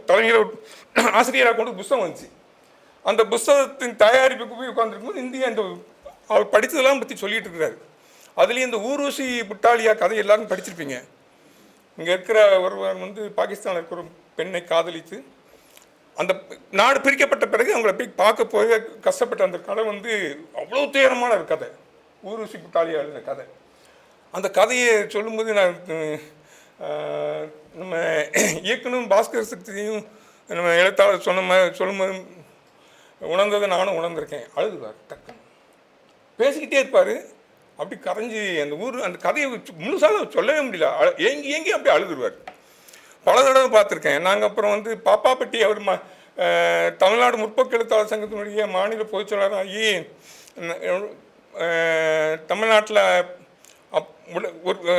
தலைமையில் ஆசிரியராக கொண்டு புத்தகம் வந்துச்சு. அந்த புத்தகத்தின் தயாரிப்புக்கு போய் உட்காந்துருக்கும்போது இந்தியா இந்த அவர் படித்ததெல்லாம் பற்றி சொல்லிட்டு இருக்கிறாரு. அதுலேயும் இந்த ஊர்வசி புட்டாலியா கதை எல்லாரும் படிச்சிருப்பீங்க. இங்கே இருக்கிற ஒருவர் பாகிஸ்தானில் இருக்கிற ஒரு பெண்ணை காதலித்து அந்த நாடு பிரிக்கப்பட்ட பிறகு அவங்கள போய் பார்க்க போய் கஷ்டப்பட்ட அந்த கதை அவ்வளோ துயரமான ஒரு கதை, ஊர்வசி புட்டாலியா எழுதின கதை. அந்த கதையை சொல்லும்போது நான் நம்ம இயக்குனர் பாஸ்கர் சக்தியும் நம்ம எழுத்தாளர் சொல்லும்போது உணர்ந்ததை நானும் உணர்ந்திருக்கேன். அழுதுவார், டக்குன்னு பேசிக்கிட்டே இருப்பார். அப்படி கரைஞ்சி அந்த கதையை முழுசாக சொல்லவே முடியல, ஏங்கி அப்படியே அழுதுருவார். பல தடவை பார்த்துருக்கேன். நாங்கள் அப்புறம் பாப்பாப்பட்டி அவர் தமிழ்நாடு முற்போக்கு எழுத்தாளர் சங்கத்தினுடைய மாநில பொதுச் செயலாளராகி தமிழ்நாட்டில் ஒரு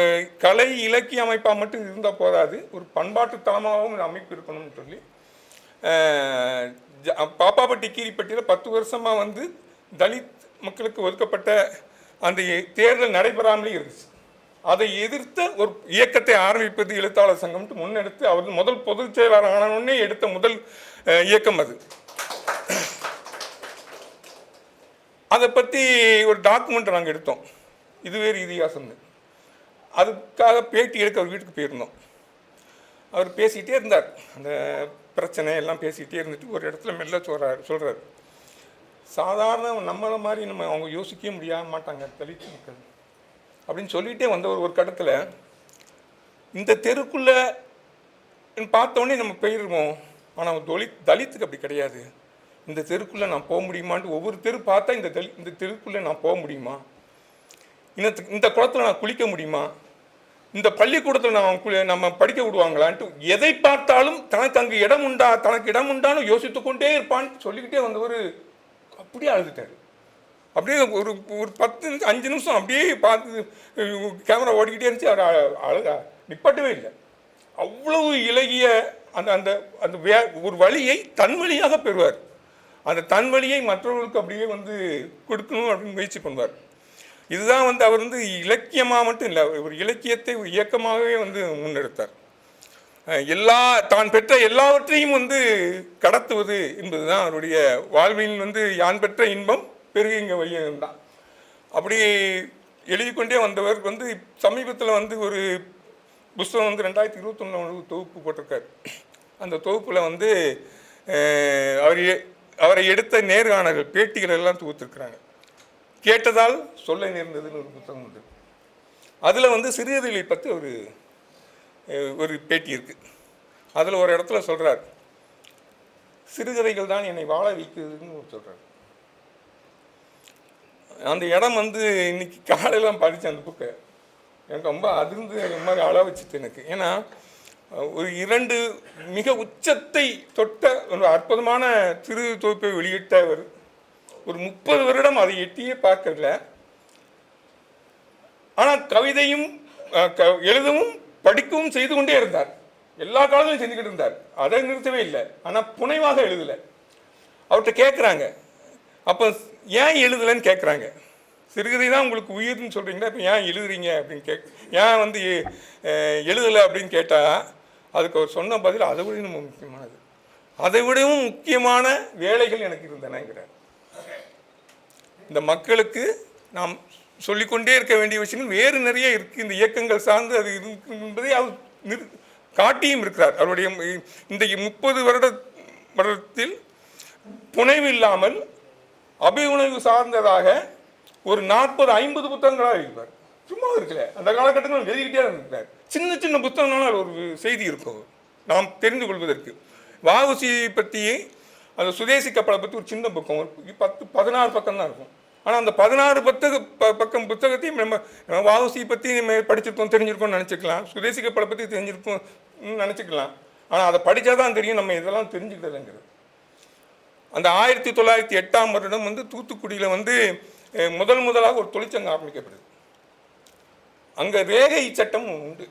கலை இலக்கிய அமைப்பாக மட்டும் இருந்தால் போதாது, ஒரு பண்பாட்டு தளமாகவும் இந்த அமைப்பு இருக்கணும்னு சொல்லி பாப்பாப்பட்டி கீரிப்பட்டியில் 10 வருஷமாக வந்து தலித் மக்களுக்கு ஒதுக்கப்பட்ட அந்த தேர்தல் நடைபெறாமலே இருந்துச்சு. அதை எதிர்த்த ஒரு இயக்கத்தை ஆரம்பிப்பது எழுத்தாளர் சங்கம்ட்டு முன்னெடுத்து அவர் முதல் பொதுச் செயலாளர் ஆனவுடனே எடுத்த முதல் இயக்கம் அது. அதை பற்றி ஒரு டாக்குமெண்ட் நாங்கள் எடுத்தோம், இது வேறு இதிகாசம்னு. அதுக்காக பேட்டி எடுக்க அவர் வீட்டுக்கு போயிருந்தோம். அவர் பேசிகிட்டே இருந்தார், அந்த பிரச்சனை எல்லாம் பேசிகிட்டே இருந்துட்டு ஒரு இடத்துல மெல்ல சொல்கிறார், சாதாரண நம்மளை மாதிரி அவங்க யோசிக்கவே முடியாம மாட்டாங்க தலித் மக்கள் அப்படின்னு சொல்லிகிட்டே வந்த ஒரு கட்டத்தில், இந்த தெருக்குள்ளே பார்த்தோன்னே நம்ம போயிடுவோம், ஆனால் தலித்துக்கு அப்படி கிடையாது. இந்த தெருக்குள்ளே நான் போக முடியுமான்ட்டு ஒவ்வொரு தெரு பார்த்தா இந்த தெருக்குள்ளே நான் போக முடியுமா, இந்த குளத்தில் நான் குளிக்க முடியுமா, இந்த பள்ளிக்கூடத்தில் நம்ம படிக்க விடுவாங்களான்ட்டு எதை பார்த்தாலும் தனக்கு அங்கே தனக்கு இடம் உண்டான்னு யோசித்து கொண்டே இருப்பான்னு சொல்லிக்கிட்டே வந்தவர் அப்படியே அழுதுட்டார். அப்படியே ஒரு 5 நிமிஷம் அப்படியே பார்த்து கேமரா ஓடிக்கிட்டே இருந்துச்சு. அவர் நிப்பாட்டவே இல்லை. அவ்வளவு இலகிய அந்த ஒரு வழியை தன் வழியாக பெறுவார். அந்த தன் வழியை மற்றவர்களுக்கு அப்படியே வந்து கொடுக்கணும் அப்படின்னு முயற்சி பண்ணுவார். இதுதான் வந்து அவர் வந்து இலக்கியமாக மட்டும் இல்லை, ஒரு இலக்கியத்தை ஒரு இயக்கமாகவே வந்து முன்னெடுத்தார். தான் பெற்ற எல்லாவற்றையும் வந்து கடத்துவது என்பது தான் அவருடைய வாழ்வில் வந்து யான் பெற்ற இன்பம் பெருகிங்க வையம் தான். அப்படி எழுதி கொண்டே வந்தவர் வந்து சமீபத்தில் வந்து ஒரு புஸ்தகம் வந்து 2021 தொகுப்பு போட்டிருக்கார். அந்த தொகுப்பில் வந்து அவரை எடுத்த நேர்காணல்கள் பேட்டிகள் எல்லாம் தொகுத்துருக்குறாங்க. கேட்டதால் சொல்ல நேர்ந்ததுன்னு ஒரு புத்தகம் உண்டு. அதில் வந்து சிறுகதைகளை பற்றி ஒரு பேட்டி இருக்குது. அதில் ஒரு இடத்துல சொல்கிறார், சிறுகதைகள் தான் என்னை வாழ வைக்குதுன்னு சொல்கிறார். அந்த இடம் வந்து இன்னைக்கு காலையெல்லாம் படித்தேன் அந்த புக்கை, எனக்கு ரொம்ப அதிர்ந்து மாதிரி அழ வச்சுட்டு எனக்கு. ஏன்னா ஒரு 2 மிக உச்சத்தை தொட்ட ஒரு அற்புதமான சிறு தொகுப்பை வெளியிட்டவர் ஒரு 30 வருடம் அதை எட்டியே பார்க்கல. ஆனால் கவிதையும் எழுதவும் படிக்கவும் செய்து கொண்டே இருந்தார். எல்லா காலத்திலும் செஞ்சுக்கிட்டு இருந்தார், அதை நிறுத்தவே இல்லை. ஆனால் புனைவாக எழுதலை. அவர்கிட்ட கேட்குறாங்க, அப்போ ஏன் எழுதலைன்னு கேட்குறாங்க. சிறுகதை தான் உங்களுக்கு உயிர்னு சொல்கிறீங்களா, இப்போ ஏன் எழுதுறீங்க அப்படின்னு ஏன் வந்து எழுதலை அப்படின்னு கேட்டால் அதுக்கு அவர் சொன்ன பதில் அதை விட ரொம்ப முக்கியமானது. அதை விடவும் முக்கியமான வேலைகள் எனக்கு இருந்தனங்கிறார். இந்த மக்களுக்கு நாம் சொல்லிக்கொண்டே இருக்க வேண்டிய விஷயங்கள் வேறு நிறைய இருக்குது. இந்த இயக்கங்கள் சார்ந்து அது இருக்கு என்பதை அவர் காட்டியும் இருக்கிறார். அவருடைய இந்த 30 வருடத்தில் புனைவு இல்லாமல் அபியுணர்வு சார்ந்ததாக ஒரு 40-50 புத்தகங்களாக இருப்பார். சும்மா இருக்கல, அந்த காலகட்டத்தில் எழுதிக்கிட்டே இருக்கிறார். சின்ன சின்ன புத்தகங்களால் ஒரு செய்தி இருக்கும் நாம் தெரிந்து கொள்வதற்கு. வஉசி பற்றியே அந்த சுதேசி கப்பலை பற்றி ஒரு சின்ன புத்தகம் 16 பக்கம் தான் இருக்கும். ஆனால் அந்த 16 பக்கம் புத்தகத்தையும் நம்ம வஉசி பற்றி நம்ம படிச்சிருக்கோம், தெரிஞ்சிருக்கோம்னு நினச்சிக்கலாம், சுதேசி கப்பலை பற்றி தெரிஞ்சிருக்கோம் நினச்சிக்கலாம். ஆனால் அதை படித்தா தான் தெரியும் நம்ம இதெல்லாம் தெரிஞ்சுக்கிட்டதுங்கிறது. அந்த 1908ஆம் வருடம் வந்து தூத்துக்குடியில் வந்து முதலாக ஒரு தொழிற்சங்கம் ஆரம்பிக்கப்படுது. அங்கே ரேகை சட்டம் உண்டு.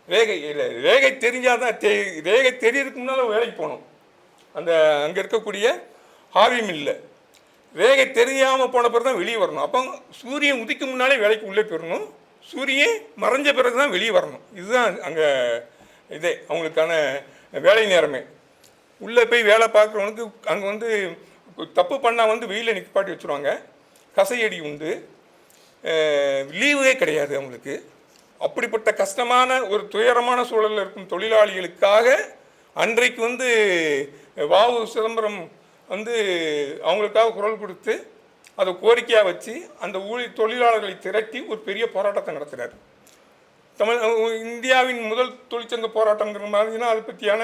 ரேகை தெரிஞ்சாதான், ரேகை தெரியறதுக்கு முன்னால் வேலைக்கு போகணும். அங்கே இருக்கக்கூடிய ஹார்வி மில்ல ரேகை தெரியாமல் போன பிறகு தான் வெளியே வரணும். அப்போ சூரியன் உதிக்கும் முன்னாலே வேலைக்கு உள்ளே போயிடணும், சூரியன் மறைஞ்ச பிறகு தான் வெளியே வரணும். இதுதான் அங்கே அவங்களுக்கான வேலை நேரமே. உள்ளே போய் வேலை பார்க்குறவனுக்கு அங்கே வந்து தப்பு பண்ணால் வந்து வெயிலில் நிற்பாட்டி வச்சுருவாங்க, கசையடி உண்டு, லீவே கிடையாது அவங்களுக்கு. அப்படிப்பட்ட கஷ்டமான ஒரு துயரமான சூழலில் இருக்கும் தொழிலாளிகளுக்காக அன்றைக்கு வந்து வாவு சிதம்பரம் வந்து அவங்களுக்காக குரல் கொடுத்து அதை கோரிக்கையாக வச்சு அந்த தொழிலாளர்களை திரட்டி ஒரு பெரிய போராட்டத்தை நடத்துகிறார். இந்தியாவின் முதல் தொழிற்சங்க போராட்டங்கிற மாதிரினா அதை பற்றியான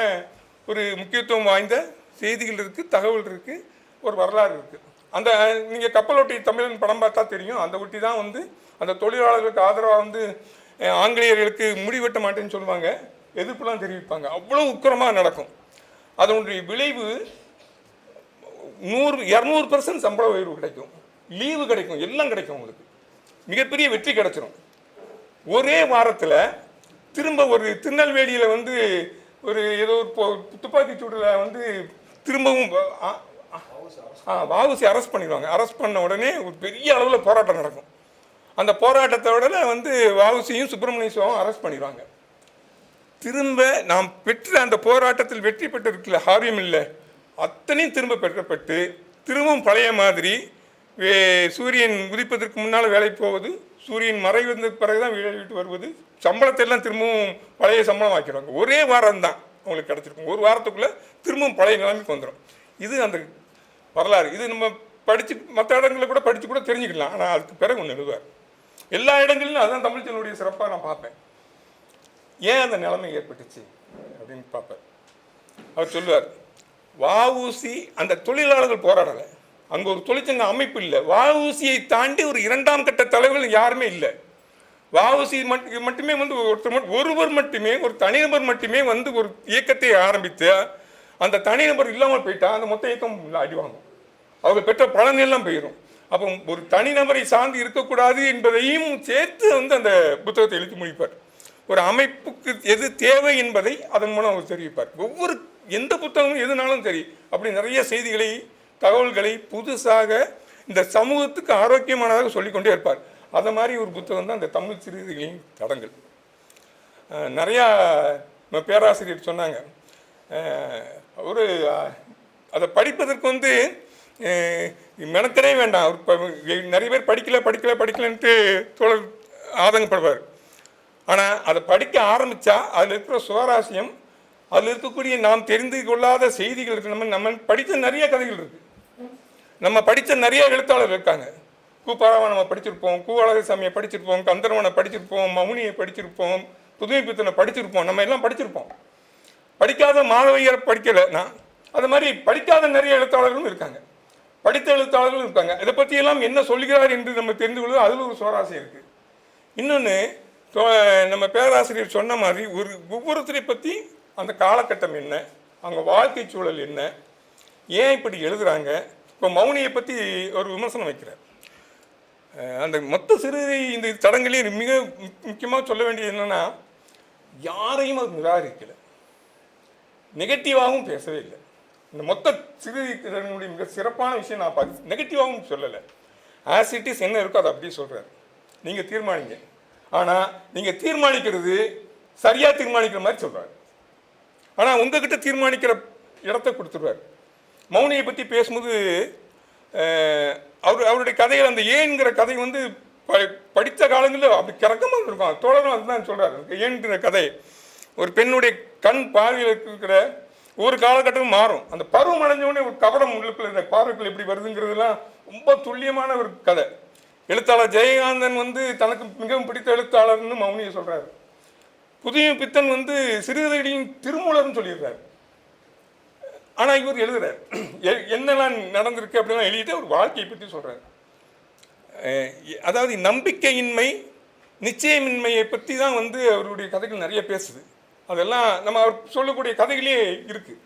ஒரு முக்கியத்துவம் வாய்ந்த செய்திகள் இருக்குது, தகவல் இருக்குது, ஒரு வரலாறு இருக்குது. நீங்கள் கப்பலோட்டி தமிழன் படம் பார்த்தா தெரியும். அந்த ஒட்டி தான் வந்து அந்த தொழிலாளர்களுக்கு ஆதரவாக வந்து ஆங்கிலேயர்களுக்கு முடிவெட்ட மாட்டேன்னு சொல்லுவாங்க, எதிர்ப்புலாம் தெரிவிப்பாங்க. அவ்வளோ உக்கிரமாக நடக்கும். அதனுடைய விளைவு 100-200% சம்பள உயர்வு கிடைக்கும், லீவு கிடைக்கும், எல்லாம் கிடைக்கும். உங்களுக்கு மிகப்பெரிய வெற்றி கிடைச்சிடும். ஒரே வாரத்தில் திரும்ப ஒரு திருநெல்வேலியில் வந்து ஒரு ஏதோ ஒரு துப்பாக்கி சூடில் வந்து திரும்பவும் வஉசி அரெஸ்ட் பண்ணிடுவாங்க. அரெஸ்ட் பண்ண உடனே ஒரு பெரிய அளவில் போராட்டம் நடக்கும். அந்த போராட்டத்தோட வந்து வஉசியும் சுப்பிரமணிய சிவாவும் அரெஸ்ட் பண்ணிடுவாங்க. திரும்ப நாம் பெற்ற அந்த போராட்டத்தில் வெற்றி பெற்றிருக்கல ஹாரியம் இல்லை அத்தனையும் திரும்ப பெற்றப்பட்டு திரும்பவும் பழைய மாதிரி சூரியன் உதிப்பதற்கு முன்னால் வேலைக்கு போவது, சூரியன் மறைவதற்கு பிறகு தான் வேலை விட்டு வருவது, சம்பளத்தை எல்லாம் திரும்பவும் பழைய சம்பளம் ஆக்கிடுவாங்க. ஒரே வாரம் தான் அவங்களுக்கு கிடச்சிருக்கும். ஒரு வாரத்துக்குள்ளே திரும்பவும் பழைய நிலைமைக்கு வந்துடும். இது அந்த வரலாறு. இது நம்ம படித்து மற்ற இடங்களில் கூட படித்து கூட தெரிஞ்சுக்கலாம். ஆனால் அதுக்கு பிறகு ஒன்று எழுதுவார். எல்லா இடங்களிலும் அதுதான் தமிழ்ச்சனுடைய சிறப்பாக நான் பார்ப்பேன். ஏன் அந்த நிலைமை ஏற்பட்டுச்சு அப்படின்னு பார்ப்பேன். அவர் சொல்லுவார், வஉசி அந்த தொழிலாளர்கள் போராடலை, அங்கே ஒரு தொழிற்சங்க அமைப்பு இல்லை. வஉசியை தாண்டி ஒரு இரண்டாம் கட்ட தலைவர்கள் யாருமே இல்லை. வஉசி மட்டுமே வந்து ஒருவர் மட்டுமே, ஒரு தனிநபர் மட்டுமே வந்து ஒரு இயக்கத்தை ஆரம்பித்து அந்த தனிநபர் இல்லாமல் போயிட்டா அந்த மொத்த இயக்கம் அடிவாங்கும். அவங்க பெற்ற பலன் எல்லாம் போயிடும். அப்போ ஒரு தனிநபரை சார்ந்து இருக்கக்கூடாது என்பதையும் சேர்த்து வந்து அந்த புத்தகத்தை எழுதி முடிப்பார். ஒரு அமைப்புக்கு எது தேவை என்பதை அதன் மூலம் அவர் தெரிவிப்பார். ஒவ்வொரு எந்த புத்தகமும் எதுனாலும் சரி அப்படி நிறைய செய்திகளை தகவல்களை புதுசாக இந்த சமூகத்துக்கு ஆரோக்கியமானதாக சொல்லிக்கொண்டே இருப்பார். அதை மாதிரி ஒரு புத்தகம் தான் இந்த தமிழ் சிறுகதைகளின் தடங்கள். நிறையா பேராசிரியர் சொன்னாங்க, ஒரு அதை படிப்பதற்கு வந்து மெனக்கடே வேண்டாம். நிறைய பேர் படிக்கலன்ட்டு தோழர் ஆதங்கப்படுவார். ஆனால் அதை படிக்க ஆரம்பித்தா அதில் இருக்கிற சுவாரஸ்யம், அதில் இருக்கக்கூடிய நாம் தெரிந்து கொள்ளாத செய்திகள் இருக்குது. நம்ம படித்த நிறைய கதைகள் இருக்குது. நம்ம படித்த நிறைய எழுத்தாளர்கள் இருக்காங்க. கூப்பாராவை நம்ம படிச்சிருப்போம், அழகசாமியை படிச்சிருப்போம், கந்தர்வனை படிச்சிருப்போம், மௌனியை படிச்சிருப்போம், புதுமைப்பித்தனை படிச்சிருப்போம். நம்ம எல்லாம் படிச்சிருப்போம். படிக்காத மாணவியரை படிக்கலை நான். அது மாதிரி படிக்காத நிறைய எழுத்தாளர்களும் இருக்காங்க, படித்த எழுத்தாளர்களும் இருக்காங்க. இதை பற்றியெல்லாம் என்ன சொல்கிறார் என்று நம்ம தெரிந்து கொள்வது அதில் ஒரு சுவாரஸ்யம் இருக்குது. இன்னொன்று, நம்ம பேராசிரியர் சொன்ன மாதிரி ஒவ்வொருத்தரை பற்றி அந்த காலகட்டம் என்ன, அவங்க வாழ்க்கை சூழல் என்ன, ஏன் இப்படி எழுதுகிறாங்க. இப்போ மௌனியை பற்றி ஒரு விமர்சனம் வைக்கிறார். அந்த மொத்த சிறுகதை இந்த தடங்களே மிக முக்கியமாக சொல்ல வேண்டியது என்னென்னா, யாரையும் அது நிராகரிக்கலை, நெகட்டிவாகவும் பேசவே இல்லை. இந்த மொத்த சிறுகதைகளுடைய மிக சிறப்பான விஷயம் நான் பார்த்து நெகட்டிவாகவும் சொல்லலை. ஆஸ் இட் இஸ் என்ன இருக்கோ அதை அப்படியே சொல்கிறார். நீங்கள் தீர்மானிங்க. ஆனால் நீங்கள் தீர்மானிக்கிறது சரியாக தீர்மானிக்கிற மாதிரி சொல்கிறார். ஆனால் உங்ககிட்ட தீர்மானிக்கிற இடத்த கொடுத்துருவார். மௌனியை பற்றி பேசும்போது அவருடைய கதைகள் அந்த ஏன்கிற கதை வந்து படித்த காலங்களில் அப்படி கிறக்கமாக இருக்கும். தோழரும் அதுதான் சொல்கிறார். ஏன்கிற கதை ஒரு பெண்ணுடைய கண் பார்வையில் இருக்கிற ஒரு காலகட்டமும் மாறும். அந்த பருவம் அடைஞ்சவுடனே ஒரு கவனம் உள்ளுக்குள்ள இந்த பார்வைக்குள் எப்படி வருதுங்கிறதுலாம் ரொம்ப துல்லியமான ஒரு கதை. எழுத்தாளர் ஜெயகாந்தன் வந்து தனக்கு மிகவும் பிடித்த எழுத்தாளர்னு மௌனியை சொல்கிறார். புதுமைப்பித்தன் வந்து சிறுகதைகளின் திருமூலர்னு சொல்லியிருக்கார். ஆனால் இவர் எழுதுறார் என்னெல்லாம் நடந்திருக்கு அப்படிலாம் எழுதிட்டு அவர் வாழ்க்கையை பற்றி சொல்கிறார். அதாவது நம்பிக்கையின்மை, நிச்சயமின்மையை பற்றி தான் வந்து அவருடைய கதைகள் நிறைய பேசுது. அதெல்லாம் நம்ம அவர் சொல்லக்கூடிய கதைகளே இருக்குது.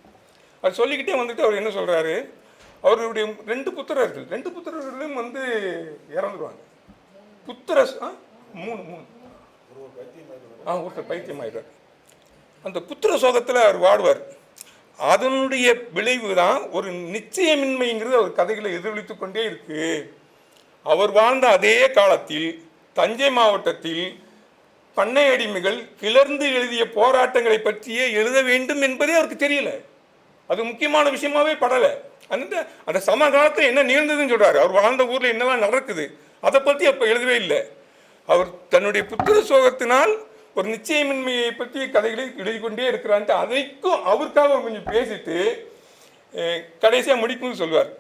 அது சொல்லிக்கிட்டே வந்துட்டு அவர் என்ன சொல்கிறாரு, அவருடைய 2 புத்திரர்கள், 2 புத்திரர்களும் வந்து இறந்துடுவாங்க. ஒருத்தர் பைத்தியம் ஆயிடுவார். அந்த புத்திர சோகத்தில் அவர் வாடுவார். அதனுடைய விளைவு தான் ஒரு நிச்சயமின்மைங்கிறது அவர் கதைகளை எதிரொலித்து கொண்டே இருக்கு. அவர் வாழ்ந்த அதே காலத்தில் தஞ்சை மாவட்டத்தில் பண்ணை அடிமைகள் கிளர்ந்து எழுதிய போராட்டங்களை பற்றியே எழுத வேண்டும் என்பதே அவருக்கு தெரியல. அது முக்கியமான விஷயமாவே படலை. அந்த சமகாலத்தில் என்ன நிகழ்ந்ததுன்னு சொல்றாரு. அவர் வாழ்ந்த ஊரில் என்னெல்லாம் நடக்குது அதை பற்றி அப்போ எழுதவே இல்லை. அவர் தன்னுடைய புத்திர சோகத்தினால் ஒரு நிச்சயமின்மையை பற்றி கதைகளை எழுதி கொண்டே இருக்கிறான்ட்டு அதைக்கும் அவருக்காக கொஞ்சம் பேசிட்டு கடைசியாக முடிக்கும்னு சொல்வார்.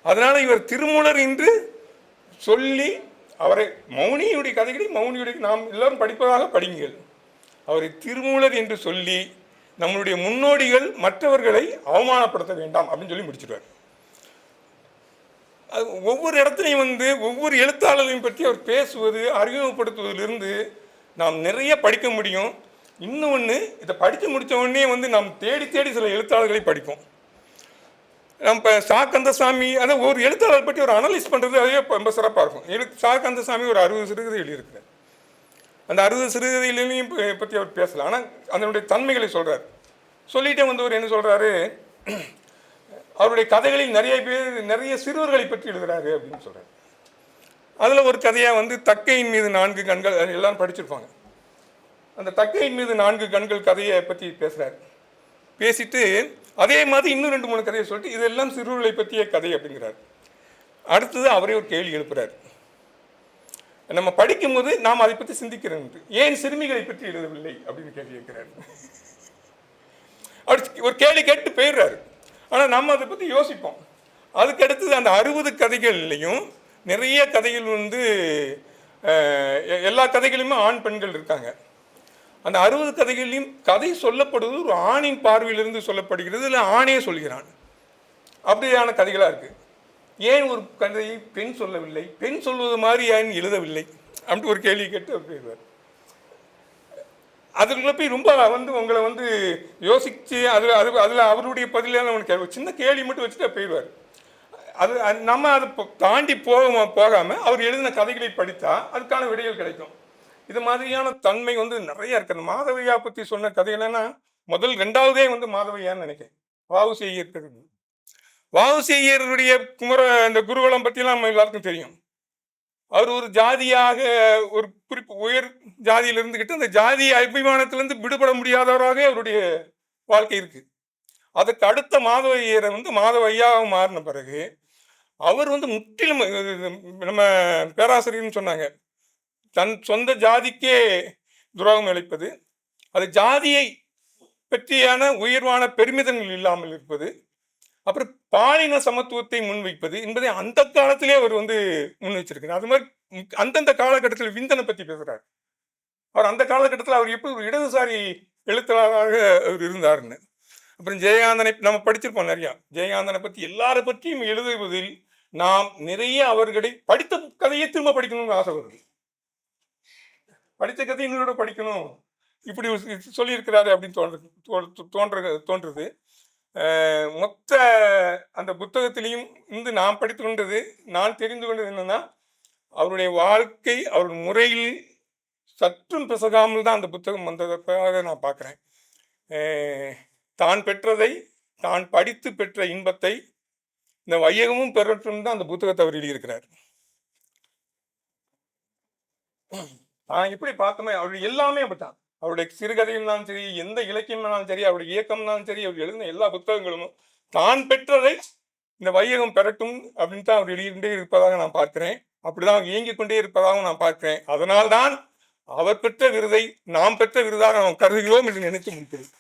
அதனால் இவர் திருமூலர் என்று சொல்லி அவரை மௌனியுடைய கதைகளை மௌனியுடைய நாம் எல்லோரும் படிப்பதாக படிங்கள். அவரை திருமூலர் என்று சொல்லி நம்மளுடைய முன்னோடிகள் மற்றவர்களை அவமானப்படுத்த வேண்டாம் அப்படின்னு சொல்லி முடிச்சிடுவார். அது ஒவ்வொரு இடத்துலையும் வந்து ஒவ்வொரு எழுத்தாளர்களையும் பற்றி அவர் பேசுவது அறிமுகப்படுத்துவதிலிருந்து நாம் நிறைய படிக்க முடியும். இன்னொன்று, இதை படித்து முடித்த உடனே வந்து நாம் தேடி தேடி சில எழுத்தாளர்களை படிப்போம். நம்ம இப்போ சா கந்தசாமி, அதாவது ஒரு எழுத்தாளர் பற்றி ஒரு அனலைஸ் பண்ணுறது அதே ரொம்ப சிறப்பாக இருக்கும். சா கந்தசாமி ஒரு 60 சிறுகதை எழுதியிருக்கிறார். அந்த 60 சிறுகதையிலையும் பற்றி அவர் பேசலாம். ஆனால் அதனுடைய தன்மைகளை சொல்கிறார். சொல்லிகிட்டே வந்தவர் என்ன சொல்கிறாரு, அவருடைய கதைகளில் நிறைய சிறுவர்களை பற்றி எழுதுறாரு அப்படின்னு சொல்றாரு. அதில் ஒரு கதையாக வந்து தக்கையின் மீது 4 கண்கள், எல்லாரும் படிச்சிருப்பாங்க. அந்த தக்கையின் மீது 4 கண்கள் கதையை பற்றி பேசுகிறார். பேசிட்டு அதே மாதிரி இன்னும் 2-3 கதையை சொல்லிட்டு இதெல்லாம் சிறுவர்களை பற்றிய கதை அப்படிங்கிறார். அடுத்தது அவரே ஒரு கேள்வி எழுப்புறார். நம்ம படிக்கும்போது நாம் அதை பற்றி சிந்திக்கிறோம், ஏன் சிறுமிகளை பற்றி எழுதவில்லை அப்படின்னு கேள்வி கேட்கிறார். அப்படி ஒரு கேள்வி கேட்டு போயிடுறாரு. ஆனால் நம்ம அதை பற்றி யோசிப்போம். அதுக்கு அடுத்தது அந்த 60 கதைகள்லையும் நிறைய கதைகள் வந்து எல்லா கதைகளிலுமே ஆண் பெண்கள் இருக்காங்க. அந்த 60 கதைகளையும் கதை சொல்லப்படுவது ஒரு ஆணின் பார்வையிலிருந்து சொல்லப்படுகிறது, இல்லை ஆணே சொல்கிறான். அப்படியான கதைகளாக இருக்குது. ஏன் ஒரு கதையை பெண் சொல்லவில்லை, பெண் சொல்வது மாதிரி ஏன் எழுதவில்லை அப்படி ஒரு கேள்வி கேட்டு அவர் போயிடுவார். அதுக்குள்ள போய் ரொம்ப வந்து உங்களை வந்து யோசித்து அதில் அவருடைய பதிலாக அவனுக்கு சின்ன கேள்வி மட்டும் வச்சுட்டு போயிடுவார். நம்ம அதை தாண்டி போகாமல் அவர் எழுதின கதைகளை படித்தா அதுக்கான விடைகள் கிடைக்கும். இது மாதிரியான தன்மை வந்து நிறைய இருக்குது. மாதவையா பற்றி சொன்ன கதைகள்னா முதல் 2வதே வந்து மாதவையான்னு நினைக்கிறேன். வ.உ.சி. ஐயர். வ.உ.சி. ஐயருடைய இந்த குருகுலம் பற்றிலாம் நம்ம எல்லாருக்கும் தெரியும். அவர் ஒரு ஜாதியாக ஒரு உயர் ஜாதியில் இருந்துக்கிட்டு அந்த ஜாதி அபிமானத்திலிருந்து விடுபட முடியாதவராக அவருடைய வாழ்க்கை இருக்கு. அதுக்கு அடுத்த மாதவ ஐயரை வந்து மாதவ ஐயாவாக மாறின பிறகு அவர் வந்து முற்றிலும் நம்ம பேராசிரியர்னு சொன்னாங்க, தன் சொந்த ஜாதிக்கே துரோகம் இழைப்பது, அது ஜாதியை பற்றியான உயர்வான பெருமிதங்கள் இல்லாமல் இருப்பது, அப்புறம் பாலின சமத்துவத்தை முன்வைப்பது என்பதை அந்த காலத்திலே அவர் வந்து முன் வச்சிருக்கிறார். அது மாதிரி அந்தந்த காலகட்டத்தில் விந்தனை பற்றி பேசுறாரு. அவர் அந்த காலகட்டத்தில் அவர் எப்படி ஒரு இடதுசாரி எழுத்தாளராக அவர் இருந்தாருன்னு. அப்புறம் ஜெயகாந்தனை நம்ம படிச்சிருப்போம் நிறையா. ஜெயகாந்தனை பற்றி எல்லாரை பற்றியும் எழுதுவதில் நாம் நிறைய அவர்களை படித்த கதையை திரும்ப படிக்கணும்னு ஆசை வருது. படித்த கதை இன்னொரு படிக்கணும் இப்படி சொல்லியிருக்கிறாரு அப்படின்னு தோன்றுறது. மொத்த அந்த புத்தகத்திலையும் இருந்து நான் படித்து கொண்டது, நான் தெரிந்து கொண்டது என்னன்னா, அவருடைய வாழ்க்கை அவர் முறையில் சற்றும் பிசகாமல் தான் அந்த புத்தகம் வந்ததாக நான் பார்க்குறேன். தான் பெற்றதை, தான் படித்து பெற்ற இன்பத்தை இந்த வையகமும் பெறட்டும் தான் அந்த புத்தகத்தை அவர் எழுதியிருக்கிறார். நான் எப்படி பார்த்தோமே அவருடைய எல்லாமே அப்படித்தான். அவருடைய சிறுகதையினாலும் சரி, எந்த இலக்கியம்னாலும் சரி, அவருடைய இயக்கம்னாலும் சரி, அவர் எழுதின எல்லா புத்தகங்களும் தான் பெற்றதை இந்த வையகம் பெறட்டும் அப்படின்னு தான் அவர் எழுதிக்கொண்டே இருப்பதாக நான் பார்க்கிறேன். அப்படிதான் இயங்கிக் கொண்டே இருப்பதாக நான் பார்க்கிறேன். அதனால்தான் அவர் பெற்ற விருதை நாம் பெற்ற விருதாக நாம் கருதுகிறோம் என்று நினைத்து முடிக்கிறேன்.